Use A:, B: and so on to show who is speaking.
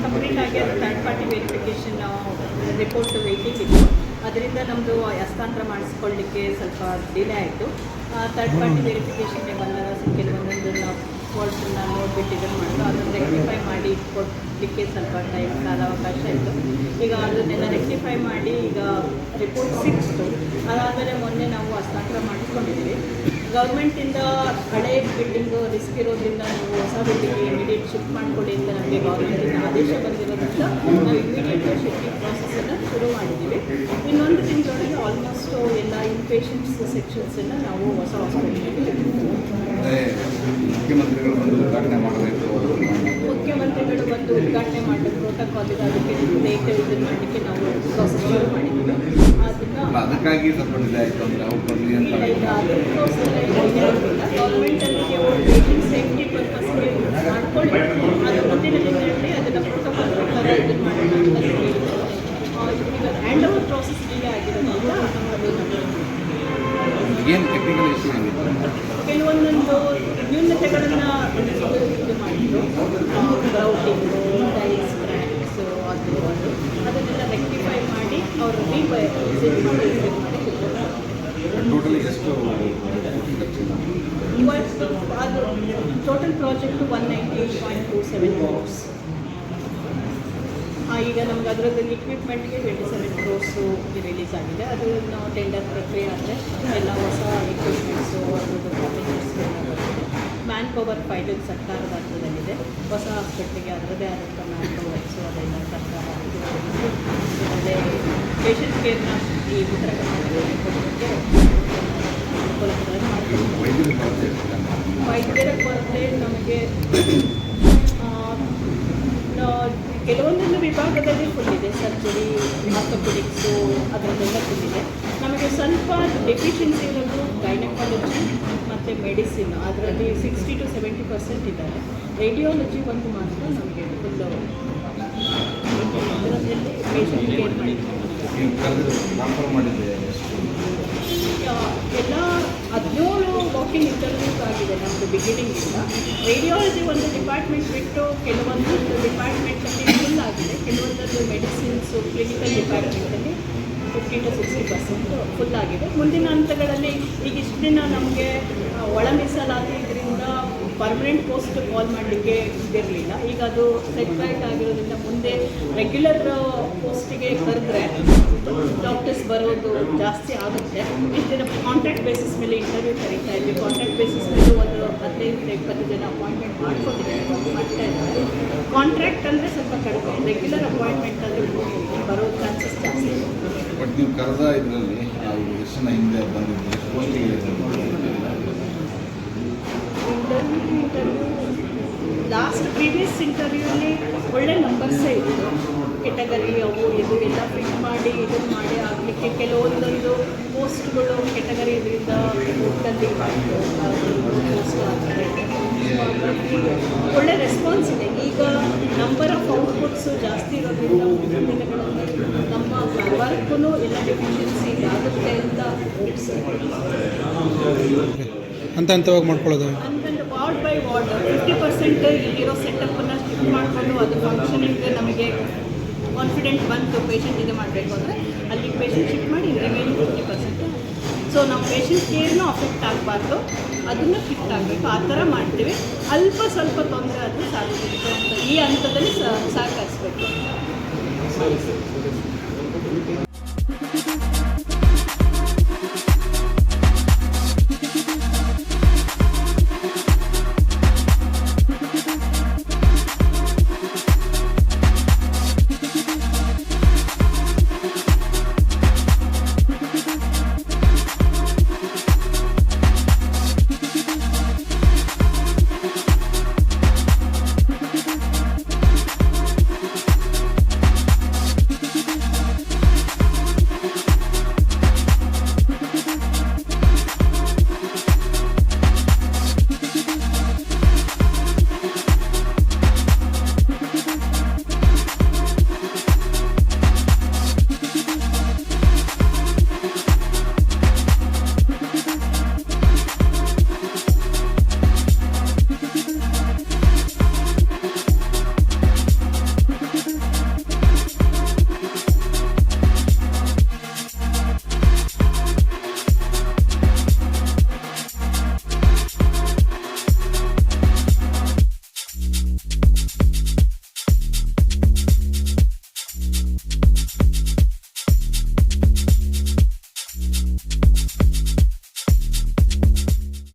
A: Complete ಆಗಿ ಅದು third party verification report waiting ಇತ್ತು. ಅದರಿಂದ ನಮ್ಮದು ಹಸ್ತಾಂತರ ಮಾಡಿಸ್ಕೊಳ್ಳಿಕ್ಕೆ ಸ್ವಲ್ಪ ಡಿಲೇ ಆಯಿತು. ಥರ್ಡ್ ಪಾರ್ಟಿ ವೆರಿಫಿಕೇಷನ್ಗೆ ಬಂದಾಗ ಕೆಲವೊಂದೊಂದು ನಾವು ಫಾಲ್ಟನ್ನ ನೋಡಿಬಿಟ್ಟು ಇದನ್ನು ಮಾಡಿದ್ರು. ಅದನ್ನು ರೆಕ್ಟಿಫೈ ಮಾಡಿ ಕೊಡಲಿಕ್ಕೆ ಸ್ವಲ್ಪ ಟೈಮ್ ಕಾಲಾವಕಾಶ ಇತ್ತು. ಈಗ ಅದನ್ನೆಲ್ಲ ರೆಕ್ಟಿಫೈ ಮಾಡಿ ಈಗ ರಿಪೋರ್ಟ್ ಸಿಕ್ಸ್ತು. ಅದಾದಮೇಲೆ ಮೊನ್ನೆ ನಾವು ಹಸ್ತಾಂತರ ಮಾಡಿಸ್ಕೊಂಡಿದ್ದೀವಿ. ಗೌರ್ಮೆಂಟಿಂದ ಹಳೆ ಬಿಲ್ಡಿಂಗು ರಿಸ್ಕ್ ಇರೋದ್ರಿಂದ ನೀವು ಹೊಸ ಬಿಲ್ಡಿಂಗ್ಗೆ ಇಮಿಡಿಯೇಟ್ ಶಿಫ್ಟ್ ಮಾಡಿಕೊಡಿ ಅಂತ ನಮಗೆ ಗೌರ್ಮೆಂಟಿಂದ ಆದೇಶ ಬಂದಿರೋದ್ರಿಂದ ನಾವು ಇಮಿಡಿಯೇಟ್ ಶಿಫ್ಟಿಂಗ್ ಪ್ರಾಸೆಸನ್ನು ಶುರು ಮಾಡಿದ್ದೀವಿ. ಇನ್ನೊಂದು ತಿಂಗಳೊಳಗೆ ಆಲ್ಮೋಸ್ಟ್ ಎಲ್ಲ ಇನ್ಪೇಷಂಟ್ಸ್ ಸೆಕ್ಷನ್ಸನ್ನು ನಾವು ಹೊಸ ಹಾಸ್ಪಿಟಲ್ಗೆ
B: ಮುಖ್ಯಮಂತ್ರಿಗಳು ಬಂದು ಉದ್ಘಾಟನೆ ಮಾಡಬೇಕು.
A: ಮುಖ್ಯಮಂತ್ರಿಗಳು ಬಂದು ಉದ್ಘಾಟನೆ ಮಾಡಬೇಕು ಪ್ರೋಟೋಕಾಲ್ ಇದೆ, ಅದಕ್ಕೆ ಡೇಟ್ ಇದನ್ನು ಮಾಡಲಿಕ್ಕೆ ನಾವು ಪ್ರಾಸೆಸ್ ಶುರು ಮಾಡಿದ್ದೀವಿ.
B: ಅದಕ್ಕಾಗಿ ಸ್ವಲ್ಪ ಡಿಲೇ ಆಯಿತು ಅಂದರೆ ಅವ್ರು ಬರಲಿ ಅಂತ
A: ಗೌರ್ಮೆಂಟಲ್ಲಿ ಪೇಷಂಟ್ ಸೇಫ್ಟಿ ಪರ್ಪಸ್ಗೆ ಮಾಡ್ಕೊಳ್ಳಿ, ಅದು ಮುಂದಿನ ದಿನಗಳಲ್ಲಿ ಅದನ್ನು ಪ್ರೋಟೋಕಾಲ್ ಪ್ರಕಾರ ಇದನ್ನು ಮಾಡೋಣ ಅಂತ ಈಗ ಹ್ಯಾಂಡ್ ಓವರ್ ಪ್ರಾಸೆಸ್ ಡಿಲೇ ಆಗಿರೋದ್ರಿಂದ ಅದು
B: ಏನು ಟೆಕ್ನಿಕಲ್ ಇಶ್ಯೂ ಏನಿತ್ತು,
A: ಕೆಲವೊಂದೊಂದು ನ್ಯೂನತೆಗಳನ್ನು ಇದು ಮಾಡಿದ್ರು. ಗ್ರೌಟಿಂಗು, ಟೈಲ್ಸ್, ಕ್ರ್ಯಾಕ್ಸು, ಅದನ್ನೆಲ್ಲ ರೆಕ್ಟಿಫೈ ಮಾಡಿ ಅವರು ವಿಸಿಟ್ ಮಾಡಿ
B: ಟೋಟಲಿ ಎಷ್ಟು
A: ಇವತ್ತು ಅದು ಟೋಟಲ್ ಪ್ರಾಜೆಕ್ಟು 198.27 crores. ಈಗ ನಮ್ಗೆ ಅದರಲ್ಲಿ ಇಕ್ವಿಪ್ಮೆಂಟ್ಗೆ 27 crores ರಿಲೀಸ್ ಆಗಿದೆ. ಅದು ನಾವು ಟೆಂಡರ್ ಪ್ರಕ್ರಿಯೆ ಆದರೆ ಎಲ್ಲ ಹೊಸ ಇಕ್ವಿಪ್ಮೆಂಟ್ಸು ಅದರದ್ದು ಪ್ಯಾಕೇಜಸ್ ಮ್ಯಾನ್ ಪವರ್ ಫೈನಲ್ ಸರ್ಕಾರದ ಹಂತದಲ್ಲಿದೆ. ಹೊಸ ಹಾಸ್ಪಿಟ್ಲಿಗೆ ಅದರದ್ದೇ ಆದಂಥ ಮ್ಯಾನ್ ಪವರ್ಸು ಅದೆಲ್ಲ ಸರ್ಕಾರ ಅದೇ ಪೇಷಂಟ್ ಕೇರ್ನ ಈ ಉತ್ತರ ಕರ್ನಾಟಕದಲ್ಲಿ ಕೊಡೋದಕ್ಕೆ ಅನುಕೂಲಕರವಾಗಿ ಮಾಡ್ತೀವಿ. ವೈದ್ಯರ ಕೊರತೆ ನಮಗೆ ಕೆಲವೊಂದೊಂದು ವಿಭಾಗದಲ್ಲಿ ಫುಲ್ ಇದೆ. ಸರ್ಜರಿ, ಆರ್ಥೋಪೆಡಿಕ್ಸು ಅದರದ್ದೆಲ್ಲ ಫುಲ್ ಇದೆ. ನಮಗೆ ಸ್ವಲ್ಪ ಡೆಫಿಷಿಯನ್ಸಿ ಇರೋದು ಗೈನಕಾಲಜಿ ಮತ್ತು ಮೆಡಿಸಿನ್, ಅದರಲ್ಲಿ 60 to 70% ಇದ್ದಾರೆ. ರೇಡಿಯಾಲಜಿ ಒಂದು ಮಾತ್ರ ನಮಗೆ ಫುಲ್ಲು ಅದರಲ್ಲಿ ಪೇಷಂಟ್ ಕೇರ್
B: ಮಾಡಿದ್ದೆ.
A: ಎಲ್ಲ 17 ವಾಕಿಂಗ್ ಇಂಟರ್ವ್ಯೂಸ್ ಆಗಿದೆ ನಮ್ಮದು ಬಿಗಿನಿಂಗಿಂದ. ರೇಡಿಯಾಲಜಿ ಒಂದು ಡಿಪಾರ್ಟ್ಮೆಂಟ್ ಬಿಟ್ಟು ಕೆಲವೊಂದು ಡಿಪಾರ್ಟ್ಮೆಂಟಲ್ಲಿ ಫುಲ್ ಆಗಿದೆ. ಕೆಲವೊಂದೊಂದು ಮೆಡಿಸಿನ್ಸು ಕ್ಲಿನಿಕಲ್ ಡಿಪಾರ್ಟ್ಮೆಂಟಲ್ಲಿ 50 to 60% ಫುಲ್ ಆಗಿದೆ. ಮುಂದಿನ ಹಂತಗಳಲ್ಲಿ ಈಗ ಇಷ್ಟು ದಿನ ನಮಗೆ ಒಳ ಮೀಸಲಾತಿ ಇದರಿಂದ ಪರ್ಮನೆಂಟ್ ಪೋಸ್ಟ್ ಕಾಲ್ ಮಾಡಲಿಕ್ಕೆ ಇದಿರಲಿಲ್ಲ. ಈಗ ಅದು ಸೆಟ್ರೈಟ್ ಆಗಿರೋದ್ರಿಂದ ಮುಂದೆ ರೆಗ್ಯುಲರ್ ಪೋಸ್ಟಿಗೆ ಕರೆದ್ರೆ ಡಾಕ್ಟರ್ಸ್ ಬರೋದು ಜಾಸ್ತಿ ಆಗುತ್ತೆ. ಇಷ್ಟು ದಿನ ಕಾಂಟ್ರಾಕ್ಟ್ ಬೇಸಿಸ್ ಮೇಲೆ ಇಂಟರ್ವ್ಯೂ ಕರೀತಾ ಇದ್ವಿ. ಕಾಂಟ್ರಾಕ್ಟ್ ಬೇಸಿಸ್ ಮೇಲೆ ಒಂದು 15-20 ಜನ ಅಪಾಯಿಂಟ್ಮೆಂಟ್ ಮಾಡ್ತಾ ಇದ್ದಾರೆ. ಕಾಂಟ್ರಾಕ್ಟ್ ಅಂದರೆ ಸ್ವಲ್ಪ ಕಡಿಮೆ, ರೆಗ್ಯುಲರ್ ಅಪಾಯಿಂಟ್ಮೆಂಟಲ್ಲಿ ಬರೋ ಚಾನ್ಸಸ್ ಜಾಸ್ತಿ.
B: ಬಟ್ ನೀವು ಕರೆದ ಇದರಲ್ಲಿ ಎಷ್ಟು ಜನ ಹಿಂದೆ ಬಂದಿದ್ದು ಪೋಸ್ಟಿಗೆ
A: ಇಂಟರ್ವ್ಯೂ ಲಾಸ್ಟ್ ಪ್ರೀವಿಯಸ್ ಇಂಟರ್ವ್ಯೂಲಿ ಒಳ್ಳೆ ನಂಬರ್ಸೇ ಇತ್ತು. ಕೆಟಗರಿ ಅವು ಇದು ಎಲ್ಲ ಫಿಟ್ ಮಾಡಿ ಇದನ್ನು ಮಾಡಿ ಆಗಲಿಕ್ಕೆ ಕೆಲವೊಂದೊಂದು ಪೋಸ್ಟ್ಗಳು ಕೆಟಗರಿ ಇದರಿಂದ ಊಟದಲ್ಲಿ ಪೋಸ್ಟ್ ಆಗ್ತದೆ. ಒಳ್ಳೆ ರೆಸ್ಪಾನ್ಸ್ ಇದೆ. ಈಗ ನಂಬರ್ ಆಫ್ ಔಟ್ಪುಟ್ಸು ಜಾಸ್ತಿ ಇರೋದ್ರಿಂದ ಮುಂದಿನ ದಿನಗಳಲ್ಲಿ ನಮ್ಮ ವರ್ಕೂ ಎಲ್ಲ ಡೆಫಿಷಿಯನ್ಸಿ ಆಗುತ್ತೆ ಅಂತ
C: ಹಂತವಾಗಿ ಮಾಡ್ಕೊಳ್ಳೋದು.
A: ಅಂತಂದು ವಾರ್ಡ್ ಬೈ ವಾರ್ಡ್ 50% ಇಲ್ಲಿರೋ ಸೆಟಪ್ಪನ್ನು ಶಿಫ್ಟ್ ಮಾಡಿಕೊಂಡು ಅದು ಫಂಕ್ಷನಿಂಗ್ ನಮಗೆ ಕಾನ್ಫಿಡೆಂಟ್ ಬಂತು ಪೇಷಂಟ್ ಇದು ಮಾಡಬೇಕು ಅಂದರೆ ಅಲ್ಲಿ ಪೇಷಂಟ್ ಶಿಫ್ಟ್ ಮಾಡಿ ರಿಮೈನಿಂಗ್ 50%. ಸೊ ನಾವು ಪೇಷಂಟ್ ಕೇರ್ನೂ ಅಫೆಕ್ಟ್ ಆಗಬಾರ್ದು, ಅದನ್ನು ಫಿಟ್ ಆಗಬೇಕು. ಆ ಥರ ಮಾಡ್ತೀವಿ. ಅಲ್ಪ ಸ್ವಲ್ಪ ತೊಂದರೆ ಆದರೆ ಸಾಕು ಅಂತ ಈ ಹಂತದಲ್ಲಿ ಸಹಕರಿಸಬೇಕು.